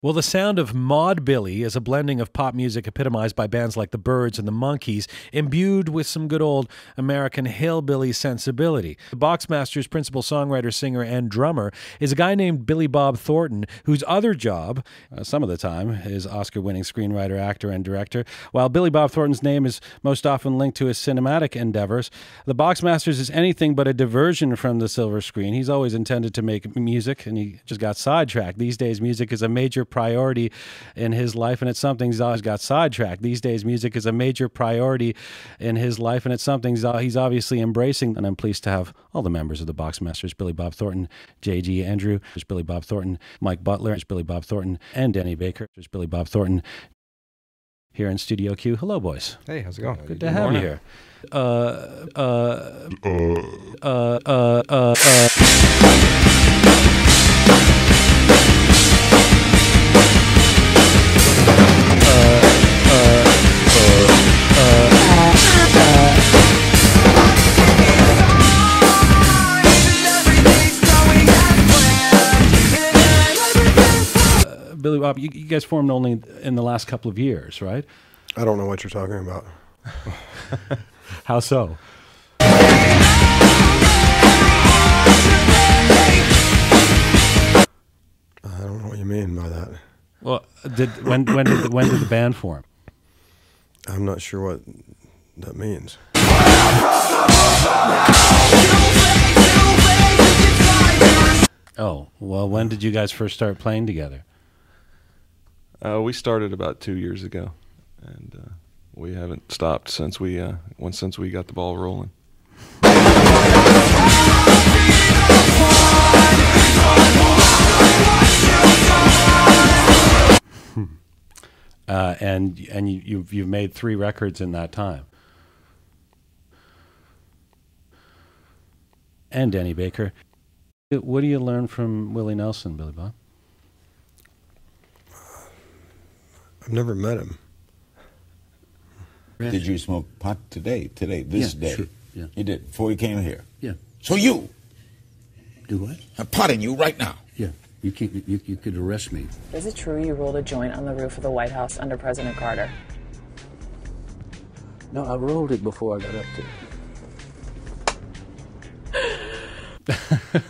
Well, the sound of Maud Billy is a blending of pop music epitomized by bands like the Byrds and the Monkees, imbued with some good old American hillbilly sensibility. The Boxmaster's principal songwriter, singer, and drummer is a guy named Billy Bob Thornton, whose other job, some of the time, is Oscar-winning screenwriter, actor, and director. While Billy Bob Thornton's name is most often linked to his cinematic endeavors, the Boxmasters is anything but a diversion from the silver screen. He's always intended to make music, and he just got sidetracked. These days, music is a major priority in his life, and it's something he's always got sidetracked. These days, music is a major priority in his life, and it's something he's obviously embracing. And I'm pleased to have all the members of the Boxmasters: Billy Bob Thornton, J.G. Andrew, Billy Bob Thornton, Mike Butler, Billy Bob Thornton, and Denny Baker. Billy Bob Thornton here in Studio Q. Hello, boys. Hey, how's it going? Good to have you here. Billy Bob, you guys formed only in the last couple of years, right? I don't know what you're talking about. How so? I don't know what you mean by that. Well, when did the band form? I'm not sure what that means. Oh, well, when did you guys first start playing together? We started about 2 years ago, and we haven't stopped since we got the ball rolling. And you've made 3 records in that time. And Denny Baker. What do you learn from Willie Nelson, Billy Bob? I've never met him. Did you smoke pot today, this day? Sure. Yeah. You did, before you came here? Yeah. So you? Do what? I'm potting you right now. Yeah. You could arrest me. Is it true you rolled a joint on the roof of the White House under President Carter? No, I rolled it before I got up there.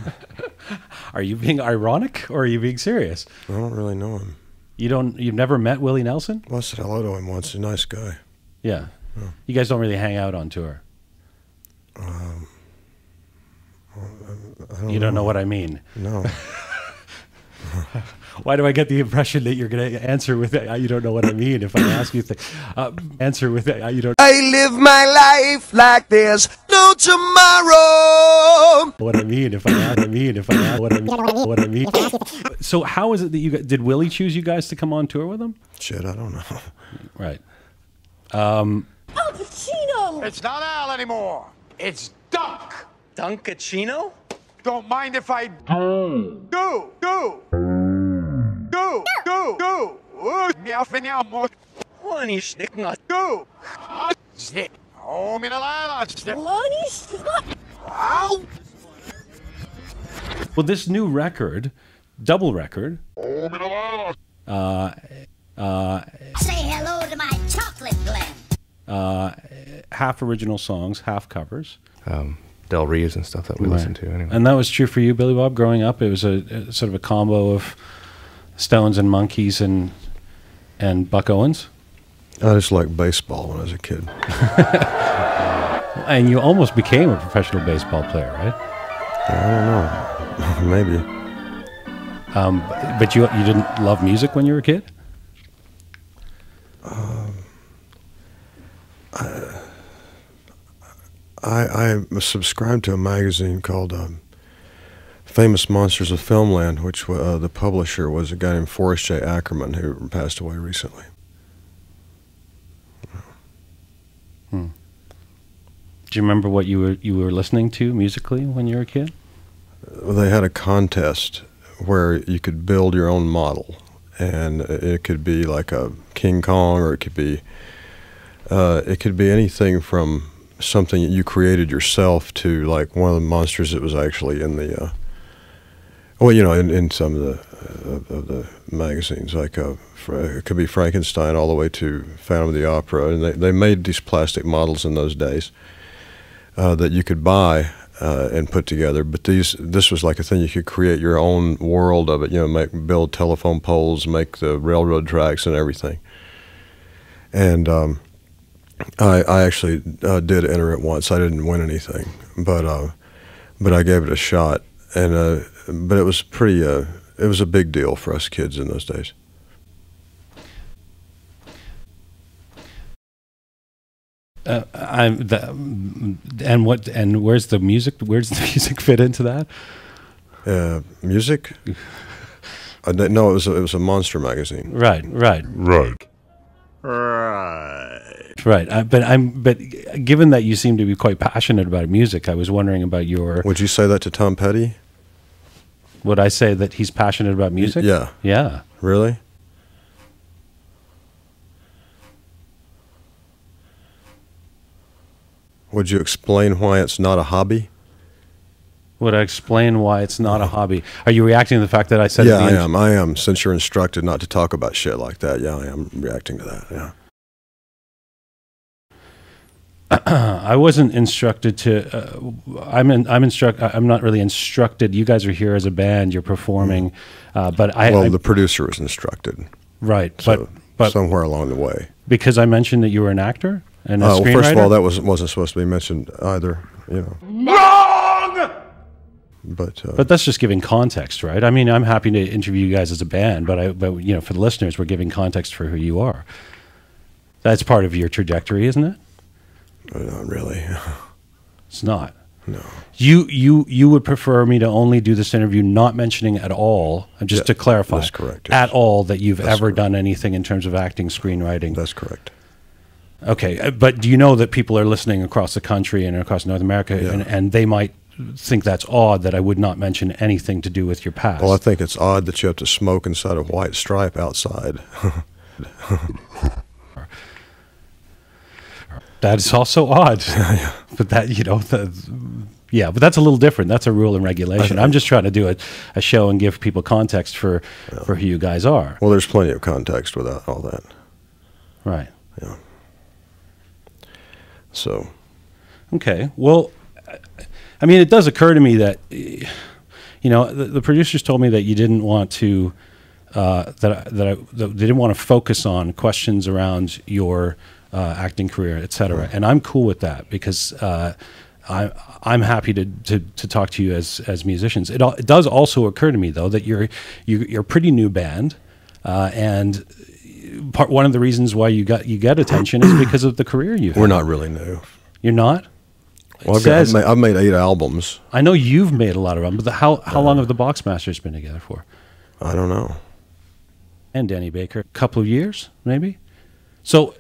Are you being ironic or are you being serious? I don't really know him. You've never met Willie Nelson? Well, I said hello to him once. He's a nice guy. Yeah. Oh. You guys don't really hang out on tour. You don't know what I mean. No. Why do I get the impression that you're going to answer with you don't know what I mean if I ask you things? Answer with you don't. I live my life like there's no tomorrow. What I mean if I ask what I mean. So how is it that did Willie choose you guys to come on tour with him? Shit, I don't know. Right. Al Pacino! It's not Al anymore. It's Dunk. Dunkachino? Don't mind if I do. Well, this new record, double record. Say hello to my chocolate blend. Half original songs, half covers. Del Reeves and stuff that we listened to anyway. And that was true for you, Billy Bob, growing up? It was a sort of a combo of Stones and Monkees and Buck Owens? I just liked baseball when I was a kid. And you almost became a professional baseball player, right? I don't know. Maybe. But you didn't love music when you were a kid? I subscribed to a magazine called Famous Monsters of Filmland, which the publisher was a guy named Forrest J. Ackerman, who passed away recently. Do you remember what you were listening to musically when you were a kid? They had a contest where you could build your own model, and it could be like a King Kong, or it could be anything from something that you created yourself to like one of the monsters that was actually in the Well, you know, in some of the magazines, like it could be Frankenstein all the way to Phantom of the Opera, and they made these plastic models in those days that you could buy and put together. But this was like a thing you could create your own world of it. You know, build telephone poles, make the railroad tracks, and everything. And I actually did enter it once. I didn't win anything, but I gave it a shot, and but it was pretty. It was a big deal for us kids in those days. And where's the music? Where's the music fit into that? Music? No, it was a monster magazine. Right. But given that you seem to be quite passionate about music, I was wondering about your. Would you say that to Tom Petty? Would I say that he's passionate about music? Yeah. Yeah. Really? Would you explain why it's not a hobby? Would I explain why it's not a hobby? Are you reacting to the fact that I said? Yeah, I am. Since you're instructed not to talk about shit like that, yeah, I am reacting to that. Yeah. I wasn't instructed to. I'm not really instructed. You guys are here as a band. You're performing, but the producer was instructed. Right, so, but somewhere along the way, because I mentioned that you were an actor and a screenwriter. Well, first of all, that wasn't supposed to be mentioned either. You know. Wrong! But that's just giving context, right? I mean, I'm happy to interview you guys as a band, but you know, for the listeners, we're giving context for who you are. That's part of your trajectory, isn't it? Not really. It's not. No. You would prefer me to only do this interview not mentioning at all, just to clarify. That's correct. Yes. At all that you've ever done anything in terms of acting, screenwriting. That's correct. Okay, but do you know that people are listening across the country and across North America, and they might think that's odd that I would not mention anything to do with your past? Well, I think it's odd that you have to smoke inside a white stripe outside. That is also odd. But that, you know, but that's a little different. That's a rule and regulation. I'm just trying to do a show and give people context for who you guys are. Well, there's plenty of context without all that. Right. Yeah. So. Okay. Well, I mean, it does occur to me that, you know, the producers told me that you didn't want to, that they didn't want to focus on questions around your acting career, etc. And I'm cool with that because I'm happy to talk to you as musicians. It does also occur to me though that you're a pretty new band, and one of the reasons why you get attention is because of the career you've had. We're not really new. You're not? Well, I've made 8 albums. I know you've made a lot of them, but how long have the Boxmasters been together for? I don't know. And Danny Baker, a couple of years, maybe? So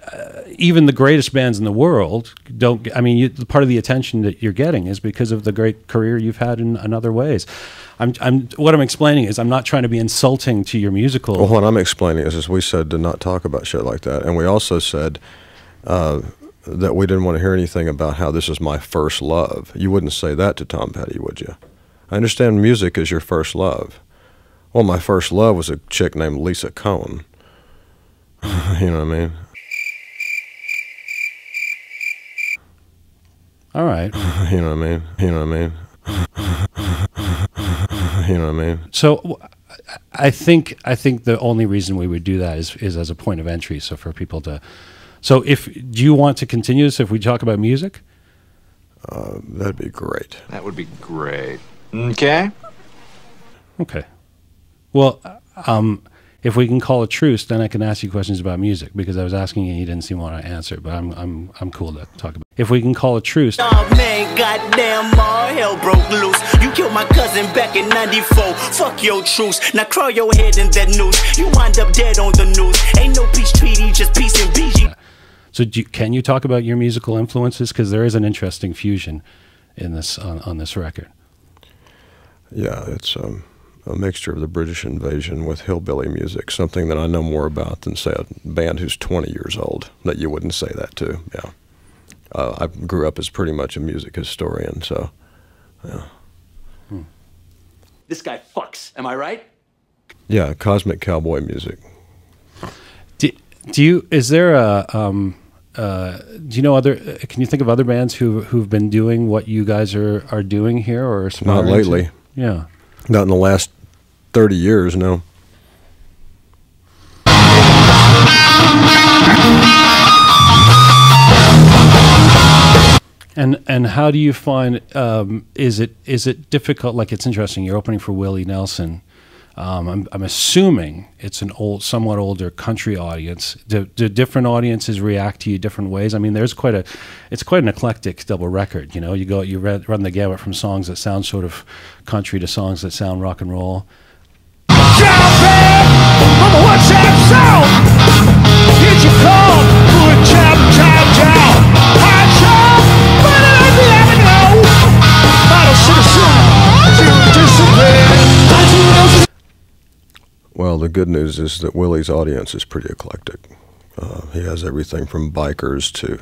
even the greatest bands in the world don't. I mean, part of the attention that you're getting is because of the great career you've had in other ways. What I'm explaining is I'm not trying to be insulting to your musical. Well, what I'm explaining is we said to not talk about shit like that, and we also said that we didn't want to hear anything about how this is my first love. You wouldn't say that to Tom Petty, would you? I understand music is your first love. Well, my first love was a chick named Lisa Cohn. You know what I mean? All right. You know what I mean? You know what I mean? You know what I mean? So I think the only reason we would do that is as a point of entry. So for people to, do you want to continue this if we talk about music? That'd be great. That would be great. Okay. Okay. Well, if we can call a truce, then I can ask you questions about music because I was asking you and you didn't seem to want to answer. But I'm cool to talk about. If we can call a truce. Oh man, goddamn, all hell broke loose. You killed my cousin back in '94. Fuck your truce. Now crawl your head in that noose. You wind up dead on the news. Ain't no peace treaty, just peace and BG. So can you talk about your musical influences? Because there is an interesting fusion in this on this record. Yeah, it's a mixture of the British invasion with hillbilly music, something that I know more about than, say, a band who's 20 years old, that you wouldn't say that to, yeah. I grew up as pretty much a music historian, so, yeah. This guy fucks. Am I right? Yeah, cosmic cowboy music. Do you? Is there a? Do you know other? Can you think of other bands who've been doing what you guys are doing here or aspiring Not lately. to? Yeah. Not in the last 30 years, no. And how do you find? Is it difficult? Like, it's interesting. You're opening for Willie Nelson. I'm assuming it's an somewhat older country audience. Do different audiences react to you different ways? I mean, it's quite an eclectic double record. You know, you run the gamut from songs that sound sort of country to songs that sound rock and roll. Well, the good news is that Willie's audience is pretty eclectic. He has everything from bikers to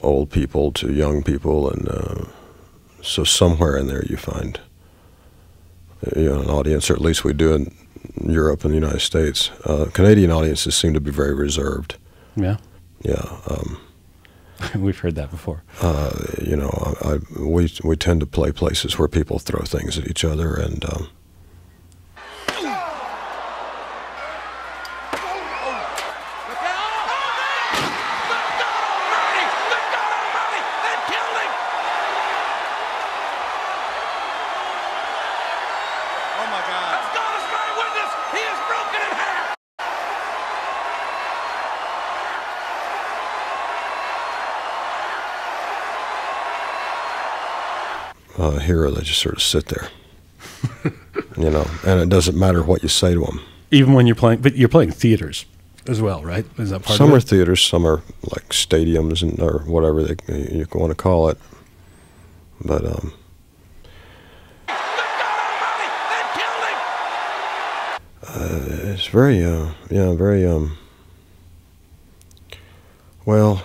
old people to young people, and so somewhere in there you find an audience, or at least we do in Europe and the United States. Canadian audiences seem to be very reserved. Yeah. Yeah. We've heard that before. We tend to play places where people throw things at each other, and here they just sort of sit there, and it doesn't matter what you say to them. Even when you're playing, but you're playing theaters as well, right? Is that part some of it? are theaters, some are like stadiums or whatever you want to call it. But it's very, well.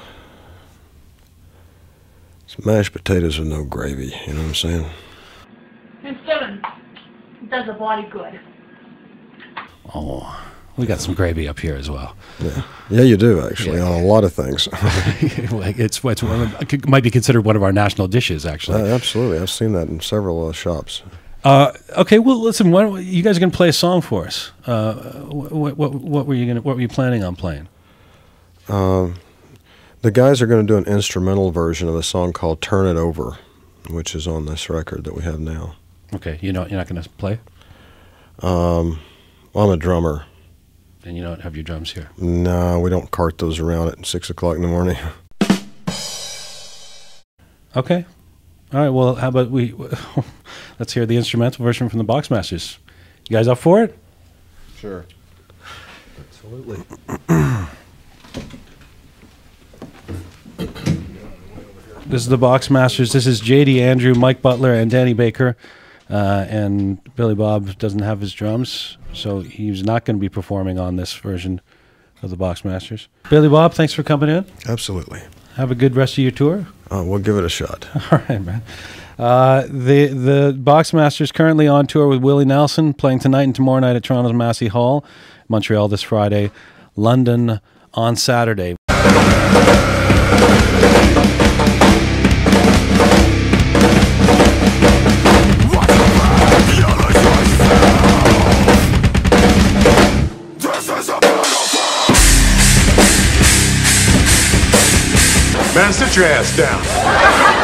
It's mashed potatoes with no gravy, you know what I'm saying? And filling does the body good. Oh, we got some gravy up here as well. Yeah, you do actually, on a lot of things. It might be considered one of our national dishes, actually. Absolutely, I've seen that in several shops. Okay, well, listen. You guys are going to play a song for us? What were you planning on playing? The guys are going to do an instrumental version of a song called "Turn It Over," which is on this record that we have now. Okay, you're not going to play? Well, I'm a drummer. And you don't have your drums here? No, we don't cart those around at 6 o'clock in the morning. Okay. All right, well, how about let's hear the instrumental version from the Boxmasters. You guys up for it? Sure. Absolutely. This is the Boxmasters. This is J.D. Andrew, Mike Butler, and Danny Baker. And Billy Bob doesn't have his drums, so he's not going to be performing on this version of the Boxmasters. Billy Bob, thanks for coming in. Absolutely. Have a good rest of your tour. We'll give it a shot. All right, man. The Boxmasters currently on tour with Willie Nelson, playing tonight and tomorrow night at Toronto's Massey Hall, Montreal this Friday, London on Saturday. Man, sit your ass down.